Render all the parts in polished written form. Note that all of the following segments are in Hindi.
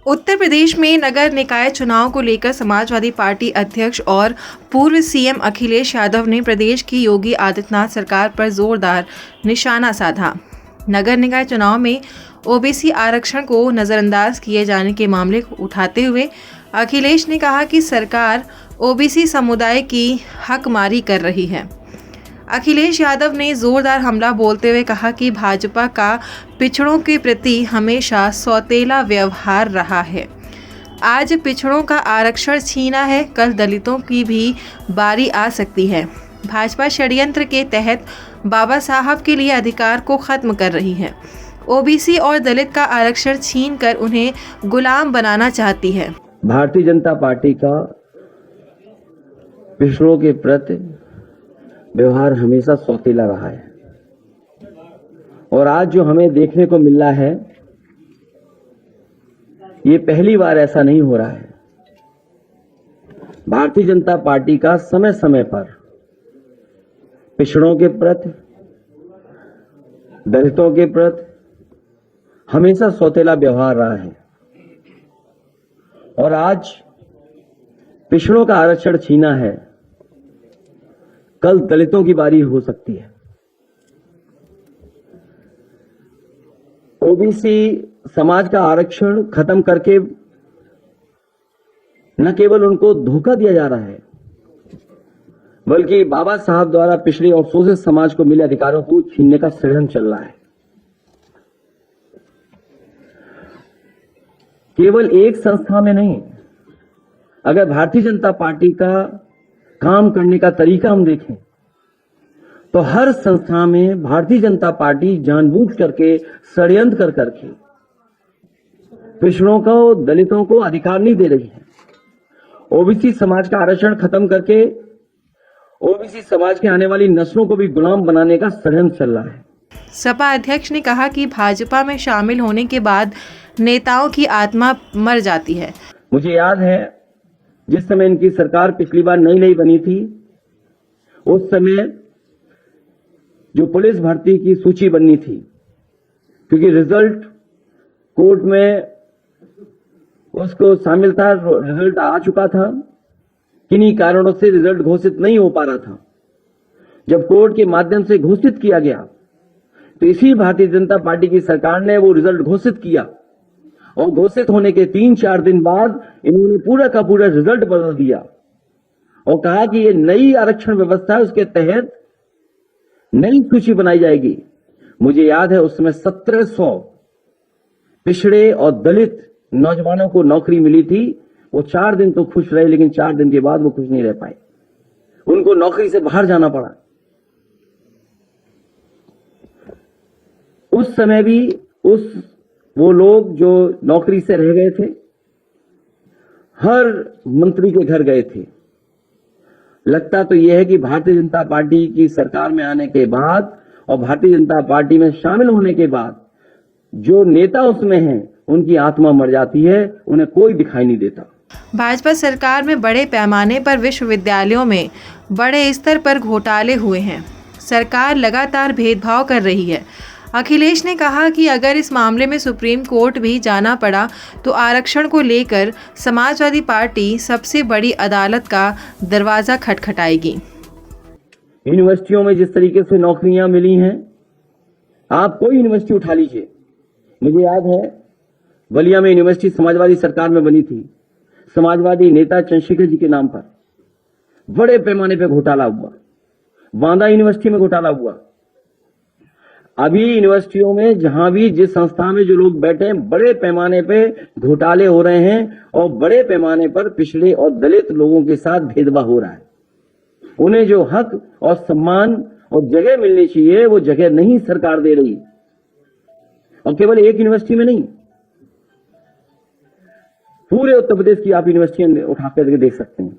उत्तर प्रदेश में नगर निकाय चुनाव को लेकर समाजवादी पार्टी अध्यक्ष और पूर्व सीएम अखिलेश यादव ने प्रदेश की योगी आदित्यनाथ सरकार पर जोरदार निशाना साधा। नगर निकाय चुनाव में ओबीसी आरक्षण को नज़रअंदाज किए जाने के मामले को उठाते हुए अखिलेश ने कहा कि सरकार ओबीसी समुदाय की हकमारी कर रही है। अखिलेश यादव ने जोरदार हमला बोलते हुए कहा कि भाजपा का पिछड़ों के प्रति हमेशा सौतेला व्यवहार रहा है। आज पिछड़ों का आरक्षण छीना है, कल दलितों की भी बारी आ सकती है। भाजपा षड्यंत्र के तहत बाबा साहब के लिए अधिकार को खत्म कर रही है। ओबीसी और दलित का आरक्षण छीनकर उन्हें गुलाम बनाना चाहती है। भारतीय जनता पार्टी का पिछड़ों के प्रति व्यवहार हमेशा सौतेला रहा है और आज जो हमें देखने को मिल रहा है ये पहली बार ऐसा नहीं हो रहा है। भारतीय जनता पार्टी का समय समय पर पिछड़ों के प्रति, दलितों के प्रति हमेशा सौतेला व्यवहार रहा है और आज पिछड़ों का आरक्षण छीना है, कल दलितों की बारी हो सकती है। ओबीसी समाज का आरक्षण खत्म करके न केवल उनको धोखा दिया जा रहा है बल्कि बाबा साहब द्वारा पिछड़े और शोषित समाज को मिले अधिकारों को छीनने का षड्यंत्र चल रहा है। केवल एक संस्था में नहीं, अगर भारतीय जनता पार्टी का काम करने का तरीका हम देखें तो हर संस्था में भारतीय जनता पार्टी जानबूझ करके षड्यंत्र कर करके पिछड़ों को, दलितों को अधिकार नहीं दे रही है। ओबीसी समाज का आरक्षण खत्म करके ओबीसी समाज के आने वाली नस्लों को भी गुलाम बनाने का षड्यंत्र चल रहा है। सपा अध्यक्ष ने कहा कि भाजपा में शामिल होने के बाद नेताओं की आत्मा मर जाती है। मुझे याद है जिस समय इनकी सरकार पिछली बार नई बनी थी, उस समय जो पुलिस भर्ती की सूची बननी थी, क्योंकि रिजल्ट कोर्ट में उसको शामिल था, रिजल्ट आ चुका था, किन्हीं कारणों से रिजल्ट घोषित नहीं हो पा रहा था। जब कोर्ट के माध्यम से घोषित किया गया तो इसी भारतीय जनता पार्टी की सरकार ने वो रिजल्ट घोषित किया और घोषित होने के 3-4 दिन बाद इन्होंने पूरा का पूरा रिजल्ट बदल दिया और कहा कि ये नई आरक्षण व्यवस्था है, उसके तहत नई सूची बनाई जाएगी। मुझे याद है उस समय 1700 पिछड़े और दलित नौजवानों को नौकरी मिली थी। वो 4 दिन तो खुश रहे, लेकिन 4 दिन के बाद वो खुश नहीं रह पाए, उनको नौकरी से बाहर जाना पड़ा। उस समय भी वो लोग जो नौकरी से रह गए थे, हर मंत्री के घर गए थे। लगता तो यह है कि भारतीय जनता पार्टी की सरकार में आने के बाद और भारतीय जनता पार्टी में शामिल होने के बाद जो नेता उसमें हैं उनकी आत्मा मर जाती है, उन्हें कोई दिखाई नहीं देता। भाजपा सरकार में बड़े पैमाने पर विश्वविद्यालयों में बड़े स्तर पर घोटाले हुए हैं। सरकार लगातार भेदभाव कर रही है। अखिलेश ने कहा कि अगर इस मामले में सुप्रीम कोर्ट भी जाना पड़ा तो आरक्षण को लेकर समाजवादी पार्टी सबसे बड़ी अदालत का दरवाजा खटखटाएगी। यूनिवर्सिटियों में जिस तरीके से नौकरियां मिली हैं, आप कोई यूनिवर्सिटी उठा लीजिए। मुझे याद है बलिया में यूनिवर्सिटी समाजवादी सरकार में बनी थी, समाजवादी नेता चंद्रशेखर जी के नाम पर बड़े पैमाने पर घोटाला हुआ। बांदा यूनिवर्सिटी में घोटाला हुआ। अभी यूनिवर्सिटियों में जहां भी जिस संस्था में जो लोग बैठे हैं, बड़े पैमाने पे घोटाले हो रहे हैं और बड़े पैमाने पर पिछड़े और दलित लोगों के साथ भेदभाव हो रहा है। उन्हें जो हक और सम्मान और जगह मिलनी चाहिए वो जगह नहीं सरकार दे रही। और केवल एक यूनिवर्सिटी में नहीं, पूरे उत्तर प्रदेश की आप यूनिवर्सिटी उठा कर देख सकते हैं।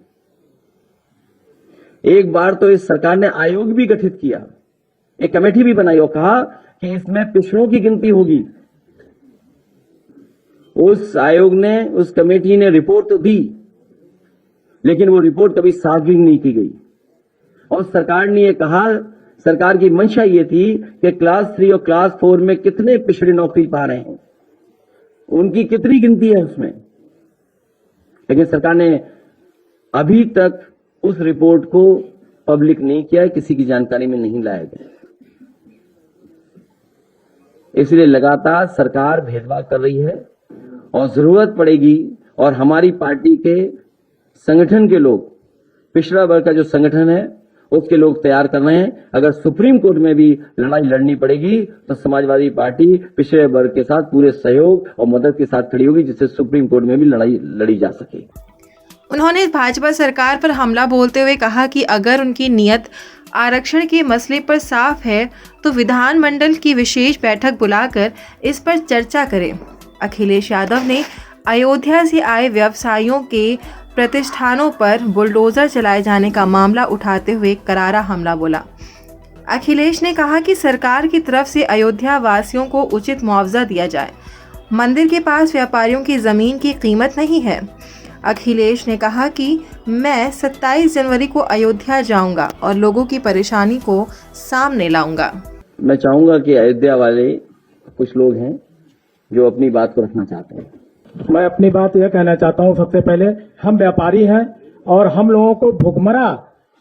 एक बार तो इस सरकार ने आयोग भी गठित किया, एक कमेटी भी बनाई और कहा कि इसमें पिछड़ों की गिनती होगी। उस आयोग ने, उस कमेटी ने रिपोर्ट तो दी, लेकिन वो रिपोर्ट कभी सार्वजनिक नहीं की गई। और सरकार ने ये कहा, सरकार की मंशा ये थी कि क्लास 3 और क्लास 4 में कितने पिछड़े नौकरी पा रहे हैं, उनकी कितनी गिनती है उसमें, लेकिन सरकार ने अभी तक उस रिपोर्ट को पब्लिक नहीं किया है, किसी की जानकारी में नहीं लाया गया। इसलिए लगातार सरकार भेदभाव कर रही है और जरूरत पड़ेगी और हमारी पार्टी के संगठन के लोग, पिछड़ा वर्ग का जो संगठन है उसके लोग तैयार कर रहे हैं। अगर सुप्रीम कोर्ट में भी लड़ाई लड़नी पड़ेगी तो समाजवादी पार्टी पिछड़े वर्ग के साथ पूरे सहयोग और मदद के साथ खड़ी होगी, जिससे सुप्रीम कोर्ट में भी लड़ाई लड़ी जा सके। उन्होंने भाजपा सरकार पर हमला बोलते हुए कहा कि अगर उनकी नीयत आरक्षण के मसले पर साफ है तो विधानमंडल की विशेष बैठक बुलाकर इस पर चर्चा करें। अखिलेश यादव ने अयोध्या से आए व्यवसायियों के प्रतिष्ठानों पर बुलडोजर चलाए जाने का मामला उठाते हुए करारा हमला बोला। अखिलेश ने कहा कि सरकार की तरफ से अयोध्या वासियों को उचित मुआवजा दिया जाए। मंदिर के पास व्यापारियों की जमीन की कीमत नहीं है। अखिलेश ने कहा कि मैं 27 जनवरी को अयोध्या जाऊंगा और लोगों की परेशानी को सामने लाऊंगा। मैं चाहूंगा कि अयोध्या वाले कुछ लोग हैं जो अपनी बात को रखना चाहते हैं। मैं अपनी बात यह कहना चाहता हूं, सबसे पहले हम व्यापारी हैं और हम लोगों को भुखमरा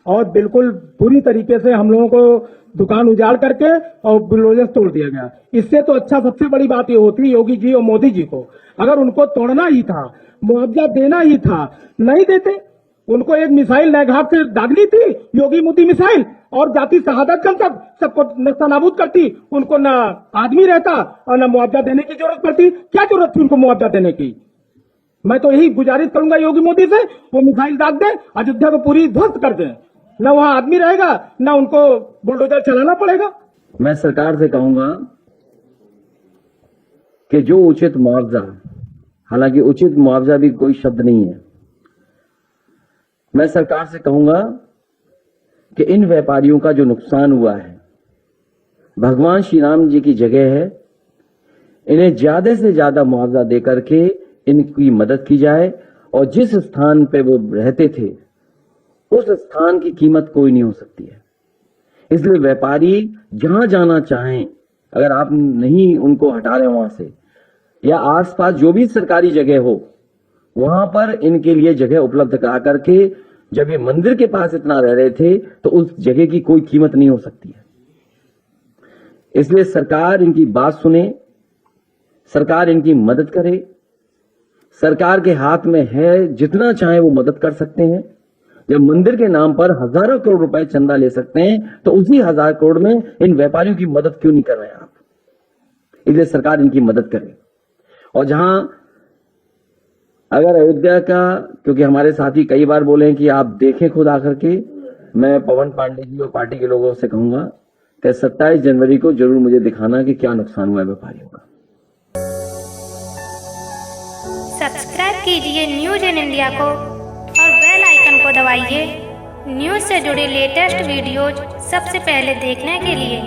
और बिल्कुल पूरी तरीके से हम लोगों को दुकान उजाड़ करके और बुलडोजर तोड़ दिया गया। इससे तो अच्छा सबसे बड़ी बात ये होती योगी जी और मोदी जी को, अगर उनको तोड़ना ही था, मुआवजा देना ही था, नहीं देते। उनको एक मिसाइल नए घाट से दागनी थी, योगी मोदी मिसाइल, और जाति शहादत का सबको नस्तानाबूद करती। उनको ना आदमी रहता और ना मुआवजा देने की जरूरत पड़ती। क्या जरूरत थी उनको मुआवजा देने की? मैं तो यही गुजारिश करूंगा योगी मोदी से, वो मिसाइल दाग दे, अयोध्या को पूरी ध्वस्त कर दे। न वहां आदमी रहेगा, न उनको बुलडोजर चलाना पड़ेगा। मैं सरकार से कहूंगा कि जो उचित मुआवजा, हालांकि उचित मुआवजा भी कोई शब्द नहीं है, मैं सरकार से कहूंगा कि इन व्यापारियों का जो नुकसान हुआ है, भगवान श्री राम जी की जगह है, इन्हें ज्यादा से ज्यादा मुआवजा देकर के इनकी मदद की जाए और जिस स्थान पे वो रहते थे उस स्थान की कीमत कोई नहीं हो सकती है। इसलिए व्यापारी जहां जाना चाहें, अगर आप नहीं उनको हटा रहे वहां से, या आसपास जो भी सरकारी जगह हो वहां पर इनके लिए जगह उपलब्ध करा करके, जब ये मंदिर के पास इतना रह रहे थे तो उस जगह की कोई कीमत नहीं हो सकती है। इसलिए सरकार इनकी बात सुने, सरकार इनकी मदद करे। सरकार के हाथ में है, जितना चाहे वो मदद कर सकते हैं। जब मंदिर के नाम पर हजारों करोड़ रुपए चंदा ले सकते हैं तो उसी 1000 करोड़ में इन व्यापारियों की मदद क्यों नहीं कर रहे हैं आप? इसलिए सरकार इनकी मदद करे। और जहां अगर अयोध्या का, क्योंकि हमारे साथी कई बार बोले कि आप देखें खुद आकर के, मैं पवन पांडे जी और पार्टी के लोगों से कहूंगा कि 27 जनवरी को जरूर मुझे दिखाना कि क्या नुकसान हुआ है व्यापारियों का। सब्सक्राइब कीजिए न्यूज इन इंडिया को और बेल आइकन को दबाइए न्यूज से जुड़े लेटेस्ट वीडियोज सबसे पहले देखने के लिए।